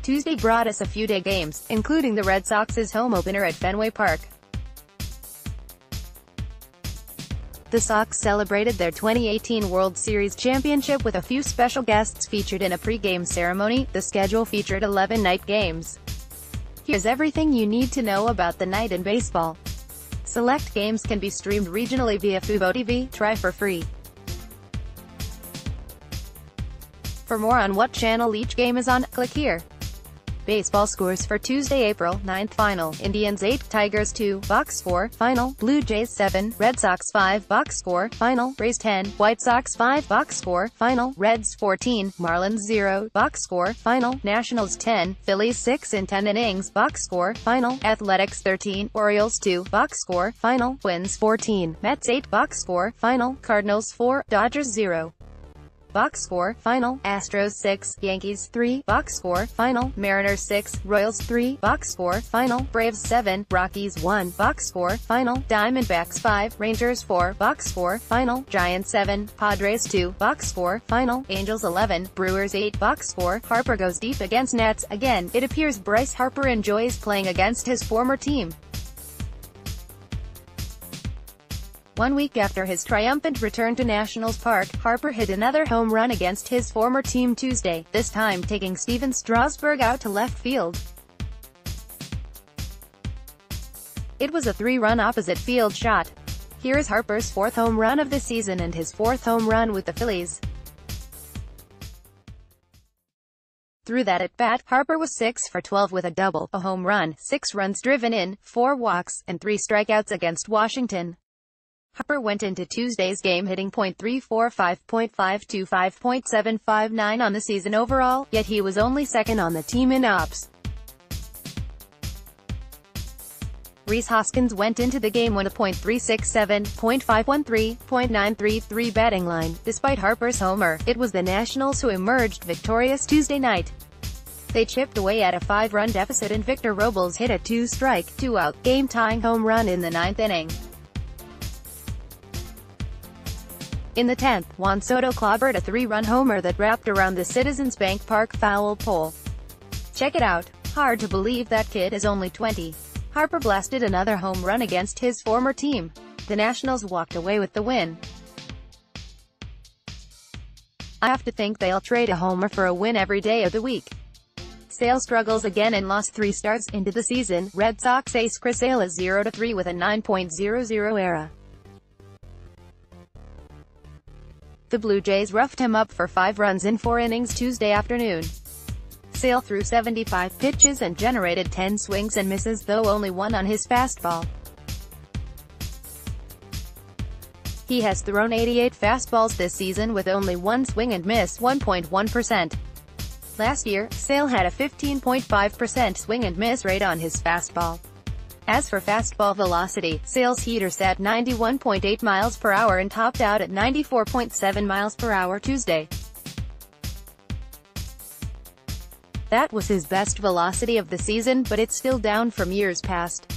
Tuesday brought us a few day games, including the Red Sox's home opener at Fenway Park. The Sox celebrated their 2018 World Series championship with a few special guests featured in a pre-game ceremony. The schedule featured 11 night games. Here's everything you need to know about the night in baseball. Select games can be streamed regionally via Fubo TV. Try for free. For more on what channel each game is on, click here. Baseball scores for Tuesday, April 9th. Final: Indians 8, Tigers 2, box score. Final: Blue Jays 7, Red Sox 5, box score. Final: Rays 10, White Sox 5, box score. Final: Reds 14, Marlins 0, box score. Final: Nationals 10, Phillies 6 in 10 innings, box score. Final: Athletics 13, Orioles 2, box score. Final: Twins 14, Mets 8, box score. Final: Cardinals 4, Dodgers 0. Box score. Final: Astros 6, Yankees 3, box score. Final: Mariners 6, Royals 3, box score. Final: Braves 7, Rockies 1, box score. Final: Diamondbacks 5, Rangers 4, box score. Final: Giants 7, Padres 2, box score. Final: Angels 11, Brewers 8, box score. Harper goes deep against Nats. Again, it appears Bryce Harper enjoys playing against his former team. 1 week after his triumphant return to Nationals Park, Harper hit another home run against his former team Tuesday, this time taking Steven Strasburg out to left field. It was a 3-run opposite field shot. Here is Harper's 4th home run of the season and his 4th home run with the Phillies. Through that at-bat, Harper was 6 for 12 with a double, a home run, 6 runs driven in, 4 walks, and 3 strikeouts against Washington. Harper went into Tuesday's game hitting .345, .525, .759 on the season overall, yet he was only second on the team in ops. Rhys Hoskins went into the game with a .367, .513, .933 batting line. Despite Harper's homer, it was the Nationals who emerged victorious Tuesday night. They chipped away at a 5-run deficit and Victor Robles hit a 2-strike, 2-out, game-tying home run in the 9th inning. In the 10th, Juan Soto clobbered a 3-run homer that wrapped around the Citizens Bank Park foul pole. Check it out. Hard to believe that kid is only 20. Harper blasted another home run against his former team. The Nationals walked away with the win. I have to think they'll trade a homer for a win every day of the week. Sale struggles again and lost 3 starts into the season. Red Sox ace Chris Sale is 0-3 with a 9.00 ERA. The Blue Jays roughed him up for 5 runs in 4 innings Tuesday afternoon. Sale threw 75 pitches and generated 10 swings and misses, though only 1 on his fastball. He has thrown 88 fastballs this season with only 1 swing and miss, 1.1%. Last year, Sale had a 15.5% swing and miss rate on his fastball. As for fastball velocity, Sale's heater sat 91.8 miles per hour and topped out at 94.7 miles per hour Tuesday. That was his best velocity of the season, but it's still down from years past.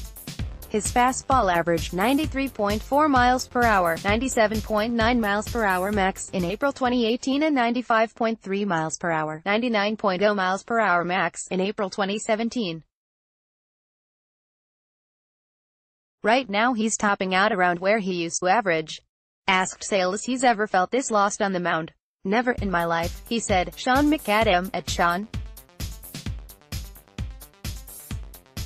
His fastball averaged 93.4 miles per hour, 97.9 miles per hour max, in April 2018 and 95.3 miles per hour, 99.0 miles per hour max, in April 2017. Right now he's topping out around where he used to average. Asked Sale if he's ever felt this lost on the mound. "Never in my life," he said. Sean McAdam, at Sean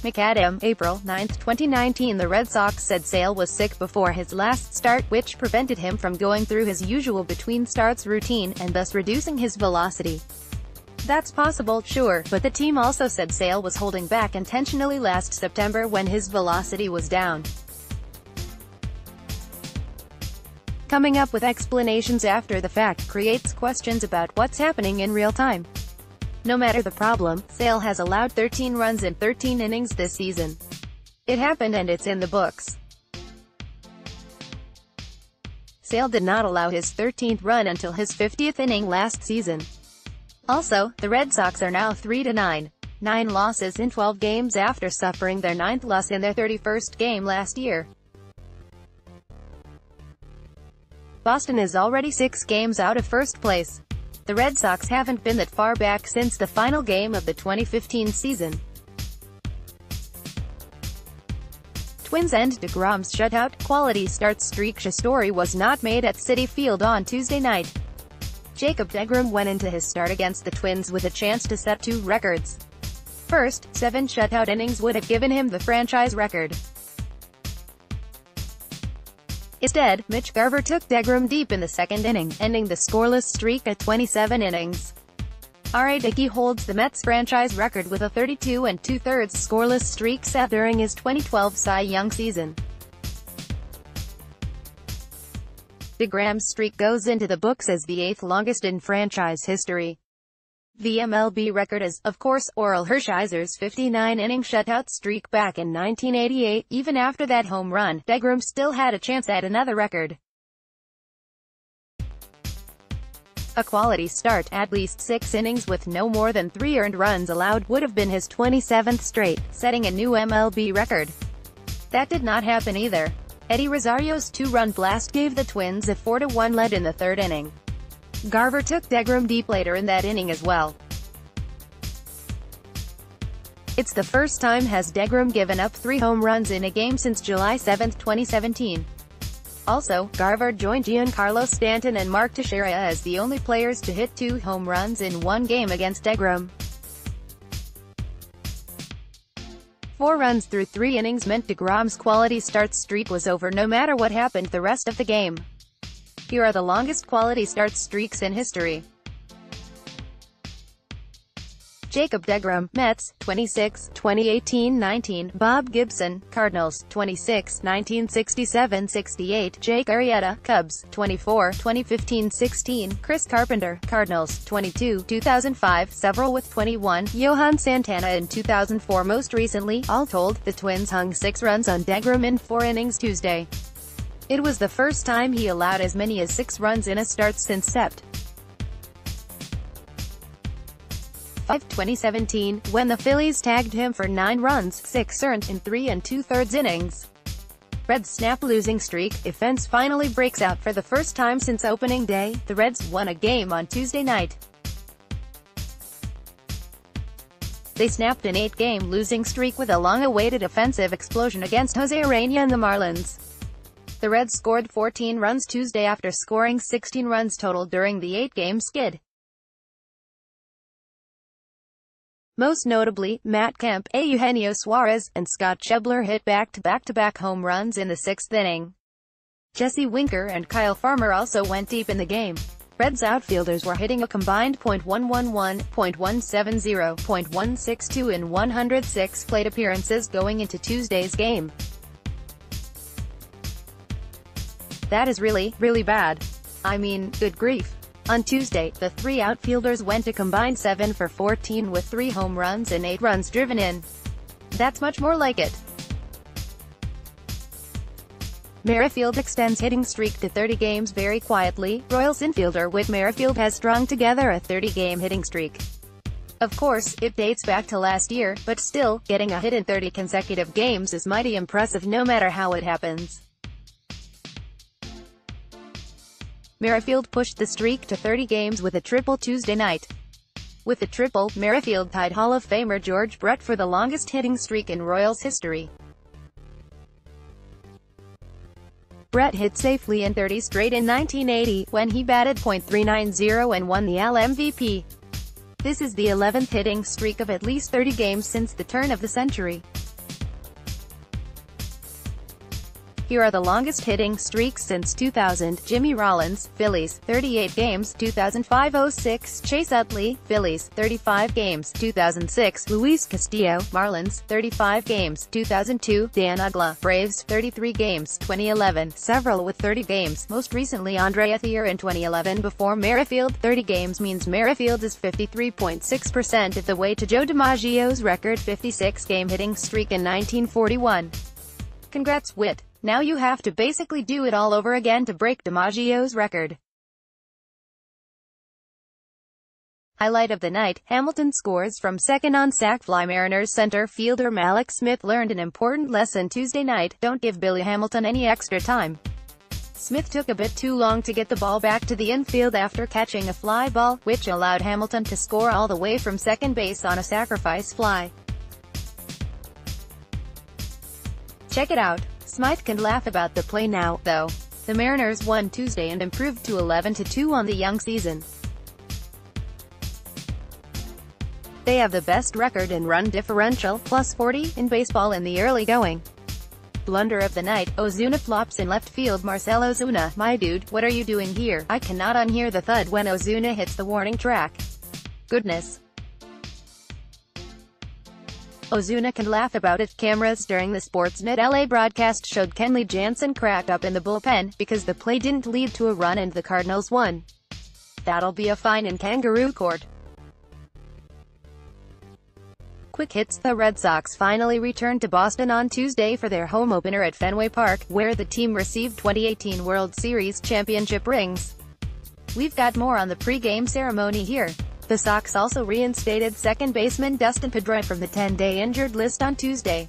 McAdam, April 9, 2019. The Red Sox said Sale was sick before his last start, which prevented him from going through his usual between starts routine, and thus reducing his velocity. That's possible, sure, but the team also said Sale was holding back intentionally last September when his velocity was down. Coming up with explanations after the fact creates questions about what's happening in real time. No matter the problem, Sale has allowed 13 runs in 13 innings this season. It happened and it's in the books. Sale did not allow his 13th run until his 50th inning last season. Also, the Red Sox are now 3-9. 9 losses in 12 games after suffering their 9th loss in their 31st game last year. Boston is already 6 games out of first place. The Red Sox haven't been that far back since the final game of the 2015 season. Twins end deGrom's shutout quality start streak. A story was not made at Citi Field on Tuesday night. Jacob deGrom went into his start against the Twins with a chance to set two records. First, 7 shutout innings would have given him the franchise record. Instead, Mitch Garver took deGrom deep in the second inning, ending the scoreless streak at 27 innings. R.A. holds the Mets franchise record with a 32 2/3 scoreless streak set during his 2012 Cy Young season. deGrom's streak goes into the books as the 8th longest in franchise history. The MLB record is, of course, Orel Hershiser's 59-inning shutout streak back in 1988. Even after that home run, deGrom still had a chance at another record. A quality start, at least 6 innings with no more than 3 earned runs allowed, would have been his 27th straight, setting a new MLB record. That did not happen either. Eddie Rosario's 2-run blast gave the Twins a 4-1 lead in the third inning. Garver took deGrom deep later in that inning as well. It's the first time has deGrom given up 3 home runs in a game since July 7, 2017. Also, Garver joined Giancarlo Stanton and Mark Teixeira as the only players to hit 2 home runs in one game against deGrom. 4 runs through 3 innings meant deGrom's quality start streak was over no matter what happened the rest of the game. Here are the longest quality start streaks in history. Jacob deGrom, Mets, 26, 2018-19, Bob Gibson, Cardinals, 26, 1967-68, Jake Arrieta, Cubs, 24, 2015-16, Chris Carpenter, Cardinals, 22, 2005, several with 21, Johan Santana in 2004. Most recently, all told, the Twins hung 6 runs on deGrom in 4 innings Tuesday. It was the first time he allowed as many as 6 runs in a start since Sept. 2017, when the Phillies tagged him for 9 runs, 6 earned, in 3 2/3 innings. Reds snap losing streak. Offense finally breaks out for the first time since opening day. The Reds won a game on Tuesday night. They snapped an 8-game losing streak with a long-awaited offensive explosion against Jose Urena and the Marlins. The Reds scored 14 runs Tuesday after scoring 16 runs total during the 8-game skid. Most notably, Matt Kemp, Eugenio Suarez, and Scott Schebler hit back-to-back home runs in the 6th inning. Jesse Winker and Kyle Farmer also went deep in the game. Reds outfielders were hitting a combined .111, .170, .162 in 106 plate appearances going into Tuesday's game. That is really, really bad. I mean, good grief. On Tuesday, the 3 outfielders went a combined 7 for 14 with 3 home runs and 8 runs driven in. That's much more like it. Merrifield extends hitting streak to 30 games very quietly. Royals infielder Whit Merrifield has strung together a 30-game hitting streak. Of course, it dates back to last year, but still, getting a hit in 30 consecutive games is mighty impressive no matter how it happens. Merrifield pushed the streak to 30 games with a triple Tuesday night. With the triple, Merrifield tied Hall of Famer George Brett for the longest hitting streak in Royals history. Brett hit safely in 30 straight in 1980, when he batted .390 and won the AL MVP. This is the 11th hitting streak of at least 30 games since the turn of the century. Here are the longest hitting streaks since 2000. Jimmy Rollins, Phillies, 38 games, 2005-06. Chase Utley, Phillies, 35 games, 2006. Luis Castillo, Marlins, 35 games, 2002. Dan Uggla, Braves, 33 games, 2011. Several with 30 games, most recently Andre Ethier in 2011. Before Merrifield, 30 games means Merrifield is 53.6% of the way to Joe DiMaggio's record 56-game hitting streak in 1941. Congrats, Whit. Now you have to basically do it all over again to break DiMaggio's record. Highlight of the night, Hamilton scores from second on sac fly. Mariners center fielder Mallex Smith learned an important lesson Tuesday night: don't give Billy Hamilton any extra time. Smith took a bit too long to get the ball back to the infield after catching a fly ball, which allowed Hamilton to score all the way from second base on a sacrifice fly. Check it out. Smith can laugh about the play now, though. The Mariners won Tuesday and improved to 11-2 on the young season. They have the best record in run differential, +40, in baseball in the early going. Blunder of the night, Ozuna flops in left field. Marcell Ozuna, my dude, what are you doing here? I cannot unhear the thud when Ozuna hits the warning track. Goodness. Ozuna can laugh about it. Cameras during the Sportsnet LA broadcast showed Kenley Jansen cracked up in the bullpen, because the play didn't lead to a run and the Cardinals won. That'll be a fine in kangaroo court. Quick hits. The Red Sox finally returned to Boston on Tuesday for their home opener at Fenway Park, where the team received 2018 World Series championship rings. We've got more on the pre-game ceremony here. The Sox also reinstated second baseman Dustin Pedroia from the 10-day injured list on Tuesday.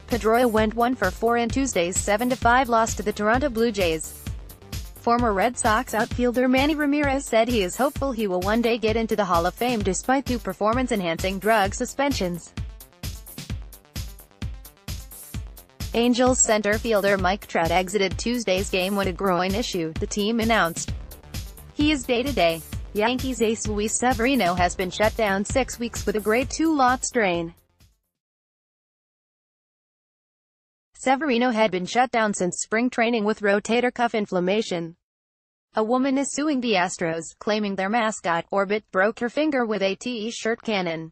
Pedroia went 1 for 4 in Tuesday's 7-5 loss to the Toronto Blue Jays. Former Red Sox outfielder Manny Ramirez said he is hopeful he will one day get into the Hall of Fame despite 2 performance-enhancing drug suspensions. Angels center fielder Mike Trout exited Tuesday's game with a groin issue, the team announced. He is day-to-day. Yankees ace Luis Severino has been shut down 6 weeks with a grade 2 lot strain. Severino had been shut down since spring training with rotator cuff inflammation. A woman is suing the Astros, claiming their mascot, Orbit, broke her finger with a T-shirt cannon.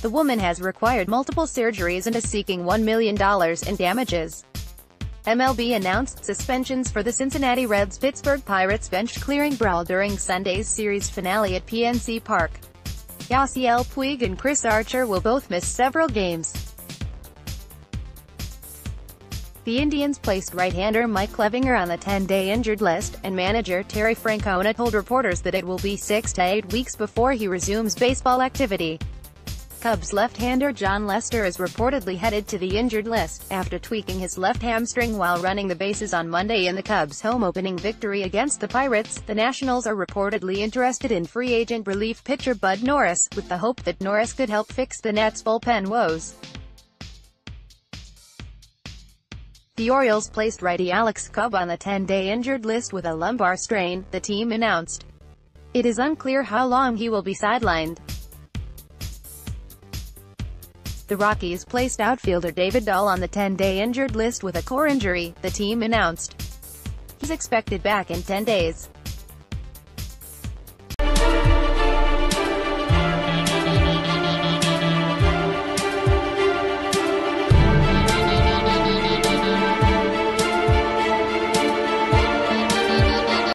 The woman has required multiple surgeries and is seeking $1 million in damages. MLB announced suspensions for the Cincinnati Reds' Pittsburgh Pirates bench-clearing brawl during Sunday's series finale at PNC Park. Yasiel Puig and Chris Archer will both miss several games. The Indians placed right-hander Mike Clevinger on the 10-day injured list, and manager Terry Francona told reporters that it will be 6 to 8 weeks before he resumes baseball activity. Cubs left-hander John Lester is reportedly headed to the injured list, after tweaking his left hamstring while running the bases on Monday in the Cubs' home opening victory against the Pirates. The Nationals are reportedly interested in free agent relief pitcher Bud Norris, with the hope that Norris could help fix the Nats' bullpen woes. The Orioles placed righty Alex Cobb on the 10-day injured list with a lumbar strain, the team announced. It is unclear how long he will be sidelined. The Rockies placed outfielder David Dahl on the 10-day injured list with a core injury, the team announced. He's expected back in 10 days.